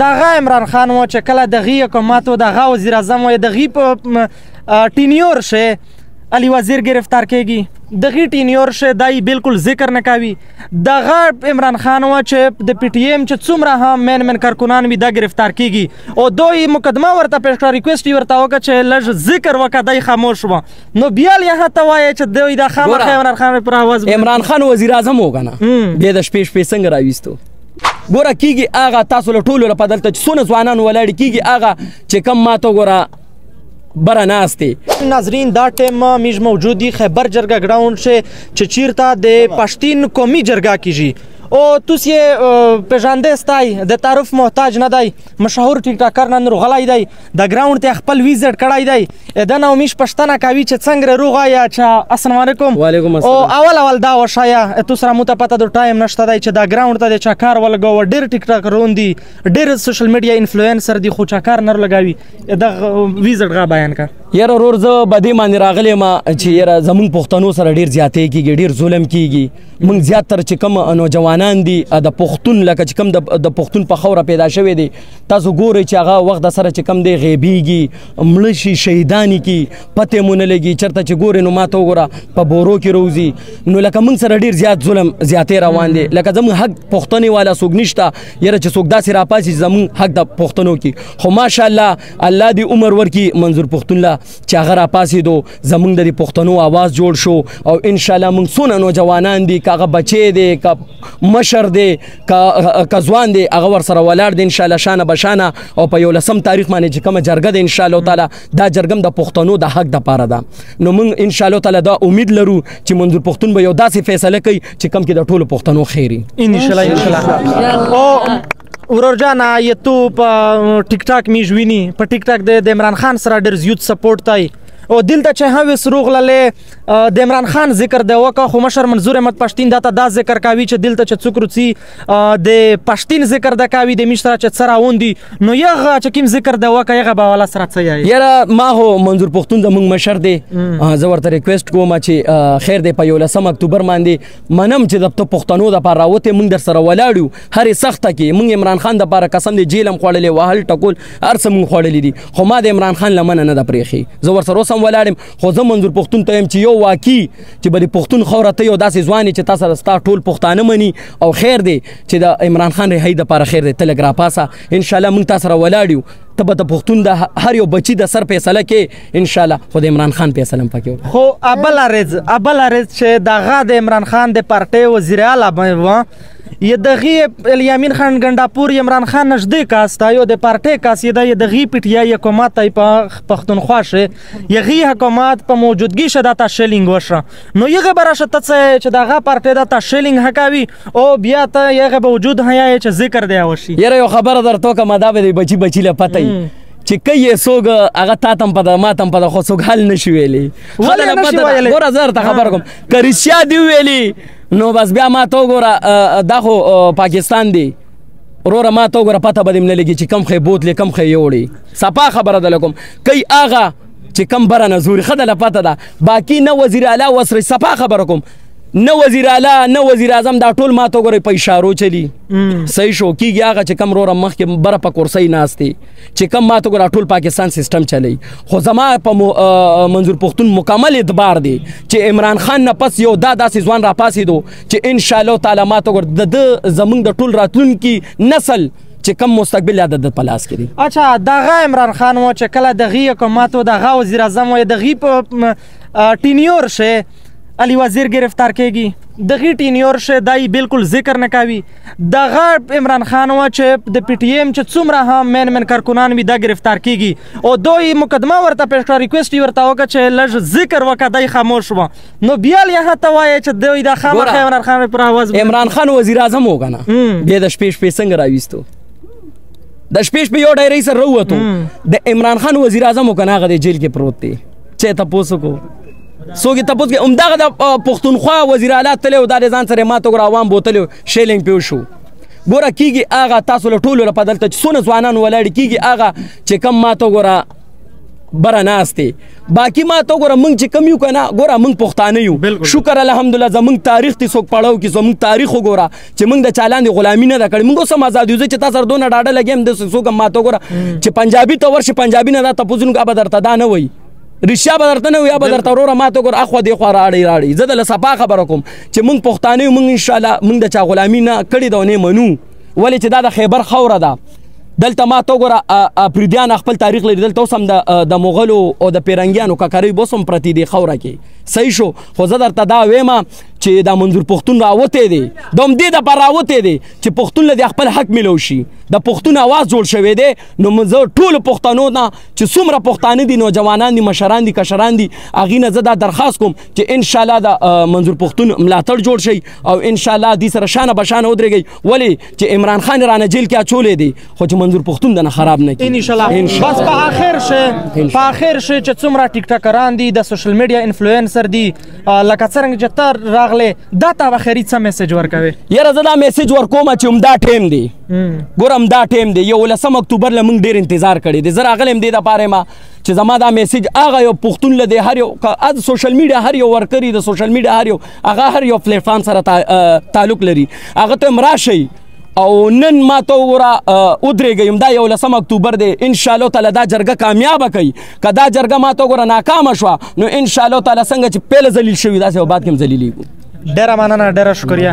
دغه عمران خان و چې کله دغه حکومت و دغه وزیر اعظم و دغه په ټینیور شه علی وزیر گرفتار کېږي دغه ټینیور شه دای بالکل ذکر نه کوي دغه عمران خان و چې د پی ټی ایم چې څومره هم من کارکنان وي دا گرفتار کېږي او دوی مقدمه ورته پیش کړه ریکوست یې ورته وکړه چې لږ ذکر وکړه دی خاموش و نو بیا یې هته وایي چې دوی دا خامخا عمران خان پر آواز عمران خان وزیر اعظم و که نه بیا د شپې شپې څنګه راویستو ګوره کېږي هغه تاسو له ټولو لپاره دلته چې څونه ځوانان ولاړې کېږي هغه چې کم ماته ګوره بره ناستې ناظرین دا ټیم میج موجودی خیبر جرګه ګراوند چې چیرته د پښتین قومي جرګه کیږي او تاسو یې پیژانده ستای د تعارف محتاج نه دی مشهور ټیک ټاکر نن روغلای دی د ګراوند ته خپل ویزټ کړای دی دا نو میش پښتنه کوي چې څنګه روغا یا چې السلام علیکم وعلیکم السلام او اول دا وشایا تاسو سره مو ته پته د ټایم نشته دی چې دا ګراوند ته د چاکار ولګو ډیر ټیک ټاکرون دي ډیر سوشل میډیا انفلوئنسر دي خو چاکار نه لګاوي دا ویزټ غا بیان کا یاره ورور زه بدې باندې راغلی ما چې یاره زمونږ پښتنو سره ډېر زیاتې کېږي ډېر ظلم کېږي موږ زیاتر چې کوم نوجوانان دي د پښتون لکه چې کوم د پښتون په خوره پیدا شوی دی تاسو ګورئ چې هغه وخت د سره چې کوم دی غیبیږي مړه شي شهیدانې کي پته مو نه لګي چېرته چې ګورې نو ما ته وګوره په بورو کې روزي نو لکه موږ سره ډېر زیات ظلم زیاتې روان دی لکه زموږ حق پښتنې والا څوک نشته یاره چې څوک داسې راپاسي چې زموږ حق د پښتنو کې خو ماشاءالله الله دې عمر ورکړي منظور پښتون له چې هغه راپاسېدو زموږ د پښتنو آواز جوړ شو او انشاءالله موږ څونه نوجوانان دي که هغه بچی دی که مشر دی که ځوان دی هغه ورسره ولاړ دی انشاءالله شانه بشانه او په 11 تاریخ باندې چې کومه جرګه ده انشاءالله تعالی دا جرګه د پښتنو د حق دپاره ده نو موږ انشاءالله تعالی دا امید لرو چې منظور پښتون به یو داسې فیصله کوي چې کوم کې د ټولو پښتنو خیر وي انشاءالله او ورور جانا یہ تو ټیک ټاک میج ویني په ټیک ټاک د عمران خان سره ډېر زیات سپورټ دی او دلته چې هوس روغللې د عمران خان ذکر دی وکړه خو مشر منظور احمد پښتین دا ذکر کوي چې دلته چې څوک روڅي د پښتین ذکر د کوي د میشتره چې څه راوندي نو یغه چې کوم ذکر دی وکړه یغه به والا سره څه یې یاره ما هو منظور پښتون زموږ مشر دی زه ورته ریکویسټ کوم چې خیر دی په 11 اکتوبر باندې منم چې د پښتنو دپاره راوتې موږ در سره ولاړ یو هرې سخته کې موږ عمران خان دپاره قسم دی جیل هم خوړلی وهل ټکول هر څه موږ خوړلي دي خو ما د عمران خان لمنه نه ده پرېښې زه ورسره هم ولاړم خو زه منظور پښتون ته یم چې یو واقعي چې به د پښتون خوره ته یو داسې ځوان چې تا سره ستا ټول پښتانه مني او خیر دی چې د عمران خان رهایي دپاره خیر دی ته لږ راپاسه انشاءالله موږ تا سره ولاړ یو ته به د پښتون د هر یو بچي د سر فیصله کې انشاءالله خو د عمران خان فیصله هم پکې خو ابل عرض چې دغه د عمران خان د پارټۍ وزیر اعلی و یہ دغی الیامین خان گنڈاپور عمران خان نزدیک است یو د پارټۍ کاس یې دغی پی ټی آی حکومت په پښتونخوا شه یغي حکومت په موجودګي شدا تا شیلینګ وشه نو یغه براشه ته چې دغه پارټۍ د تا شیلینګ حکاوي او بیا ته یغه به وجود هيا چې ذکر دی وشي یره یو خبره درته کوم دا به بچی له پته چې کوي څوک هغه تا تم پته ما تم پته خو څوک حل نشي ویلی ګوره زه درته خبر کوم که رښتیا دي ویلي نو بس بیا ما ته وګوره دا خو پاکستان دی وروره ما ته وګوره پته به دې نه لګي چې کم خی بوتلې کم خی یوړې صفا خبره ده لکم کوي هغه چې کم بره نزوري ښه دله پته ده باقي نه وزیر اعلی وسرې صفا خبره کوم نه وزیر اعلی نه وزیر اعظم دا ټول ما ته وګورئ په اشارو چلی صحیح شو کېږي هغه چې کم وروره مخکې بره په کورسۍ ناست دی چې کم ما ته وګوره ټول پاکستان سیسټم چلی خو زما په منظور پښتون مکمل اعتبار دی چې عمران خان نه پس یو داسې ځوان راپاسېدو چې انشاءالله تعالی ما ته وګوره د زموږ د ټول راتلونکي نسل چې کم مستقبل د پلاس کې دی اچھا دغه عمران خان و چې کله دغه حکومت و دغه وزیر اعظم و دغه په ټینیور شه علی وزیر گرفتار کېږي دغه ټینیور شه دای بالکل ذکر نه کوي دغه عمران خان و چې د پی ټی ایم چې څومره هم من کارکنان وي دا گرفتار کېږي او دوی مقدمه ورته پیش کړه ریکوست یې ورته وکړه چې لږ ذکر وکړه دی خاموش و نو بیا یې هته وایي چې دوی دا خامخا عمران خان پر آواز عمران خان وزیر اعظم و که نه بیا د شپې شپې څنګه راویستو د شپې شپې یو ډایرۍ سره راووتو د عمران خان وزیر اعظم و که نه هغه د جیل کې پروت دی چې تپوس وکړو څوک یې تپوس کوي همدغه د پښتونخوا وزیر اعلی تللی و دا د ځان سره یې ما ته وګوره عوام بوتلی شیلینګ پې وشو ګوره کېږي هغه تاسو له ټولو لپاره دلته چې څونه ځوانان ولاړې کېږي هغه چې کم ما ته وګوره بره ناست دی باقي ما ته ګوره موږ چې کم یو که نه ګوره موږ پښتانه یو شکر الحمدلله زموږ تاریخ تی څوک پړاو کي زموږ تاریخ وګوره چې موږ د چا لاندې غلامي نه ده کړې موږ اوس هم ازاد یو زه چې تا سره دونه ډاډه لګیم داسې څوک هم ما ته وګوره چې پنجابي ته ورشي پنجابي نه دا تپوس نو به درته دا نه وایي رښتیا به درته نه وي یا به درته وروره ما ته وګوره اخوا دېخوا راړئ زه دله صفا خبره کوم چې موږ پښتانه یو موږ انشاءالله موږ د چا غلامي نه کړې ده او نه منو ولې چې دا د خیبر خوره ده دلته ما ته وګوره پردیان خپل تاریخ لري دلته اوس هم د مغلو او د پیرنګیانو ککرۍ به اوس هم پرتې دي خوره کې صحیح شو خو زه درته دا وایم چې دا منظور پښتون راوتی دی د همدې دپاره راوتی دی چې پښتون له د خپل حق میلو شي د پښتون اواز جوړ شوی دی نو زه ټولو پښتنو نه چې څومره پښتانه دي نوجوانان دي مشران دي کشران دي هغې نه زه دا درخواست کوم چې انشاءالله د منظور پښتون ملاتړ جوړ شي او انشاءالله دې سره شانه بشانه ودرېږئ ولې چې عمران خان رانه جیل کې اچولی دی خو چې منظور پښتون دنه خراب نه کړي انشاءالله بس په آخر شي چې څومره ټیک ټاکران دي د سوشل میډیا انفلوئنسر دي لکه څرنګه چې ته راغلی دا ته به خرید څه میسج ورکوې یاره زه دا میسج ورکوم چې همدا ټایم دی ګوره همدا ټایم دی 11 اکتوبر له موږ ډېر انتظار کړی دی زه راغلی یم دې دپاره یم چې زما دا میسج هغه یو پښتون له دی هر یو سوشل میډیا هر یو ورکري د سوشل میډیا هر یو پلیټفارم سره تعلق لري هغه ته هم راشئ او نن ما ته وګوره ودرېږئ دا 11 اکتوبر دی انشاءالله تعالی دا جرګه کامیابه کوي که دا جرګه ما ته وګوره ناکامه شوه نو انشاءالله تعالی څنګه چې پیله ذلیل شوي داسې به بعد کې هم ذلیلېږو ډېره مننه ډېره شکریه